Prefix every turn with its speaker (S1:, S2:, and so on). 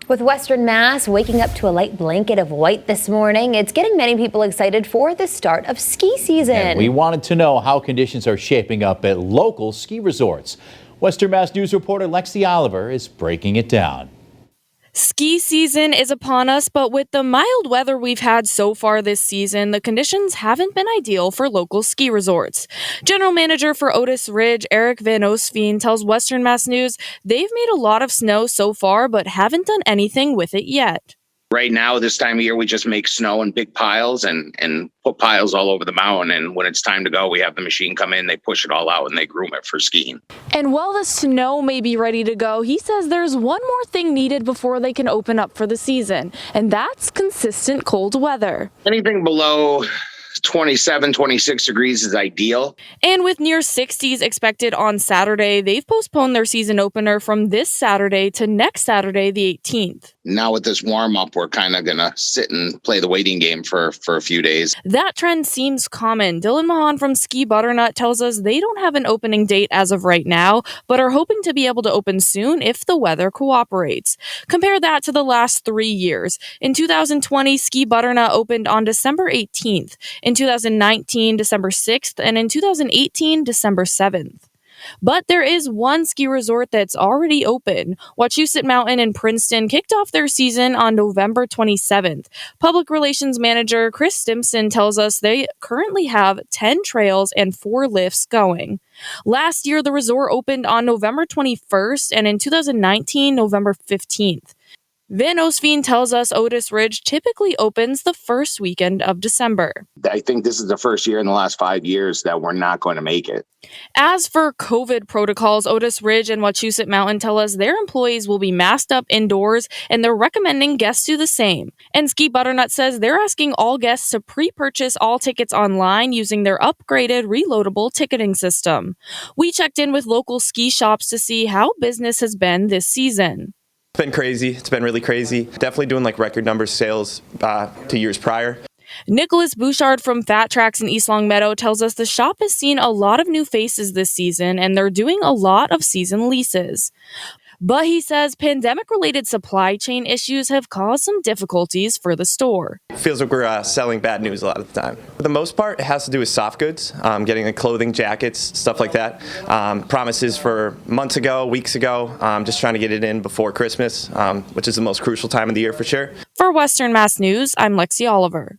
S1: With Western Mass waking up to a light blanket of white this morning, it's getting many people excited for the start of ski season.
S2: And we wanted to know how conditions are shaping up at local ski resorts. Western Mass News reporter Lexi Oliver is breaking it down.
S3: Ski season is upon us, but with the mild weather we've had so far this season, the conditions haven't been ideal for local ski resorts. General Manager for Otis Ridge, Eric Van Oostveen, tells Western Mass News they've made a lot of snow so far, but haven't done anything with it yet.
S4: Right now, this time of year, we just make snow in big piles and put piles all over the mountain. And when it's time to go, we have the machine come in, they push it all out, and they groom it for skiing.
S3: And while the snow may be ready to go, he says there's one more thing needed before they can open up for the season, and that's consistent cold weather.
S4: Anything below 27, 26 degrees is ideal.
S3: And with near 60s expected on Saturday, they've postponed their season opener from this Saturday to next Saturday, the 18th.
S4: Now with this warm up, we're kind of going to sit and play the waiting game for a few days.
S3: That trend seems common. Dylan Mahan from Ski Butternut tells us they don't have an opening date as of right now, but are hoping to be able to open soon if the weather cooperates. Compare that to the last 3 years. In 2020, Ski Butternut opened on December 18th. In 2019, December 6th, and in 2018, December 7th. But there is one ski resort that's already open. Wachusett Mountain in Princeton kicked off their season on November 27th. Public Relations Manager Chris Stimson tells us they currently have 10 trails and 4 lifts going. Last year, the resort opened on November 21st, and in 2019, November 15th. Van Oostveen tells us Otis Ridge typically opens the first weekend of December.
S4: I think this is the first year in the last 5 years that we're not going to make it.
S3: As for COVID protocols, Otis Ridge and Wachusett Mountain tell us their employees will be masked up indoors, and they're recommending guests do the same. And Ski Butternut says they're asking all guests to pre-purchase all tickets online using their upgraded reloadable ticketing system. We checked in with local ski shops to see how business has been this season.
S5: It's been crazy. It's been really crazy. Definitely doing like record number sales to years prior.
S3: Nicholas Bouchard from Fat Tracks in East Longmeadow tells us the shop has seen a lot of new faces this season, and they're doing a lot of season leases. But he says pandemic-related supply chain issues have caused some difficulties for the store.
S5: It feels like we're selling bad news a lot of the time. For the most part, it has to do with soft goods, getting the clothing, jackets, stuff like that. Promises for months ago, weeks ago, just trying to get it in before Christmas, which is the most crucial time of the year for sure.
S3: For Western Mass News, I'm Lexi Oliver.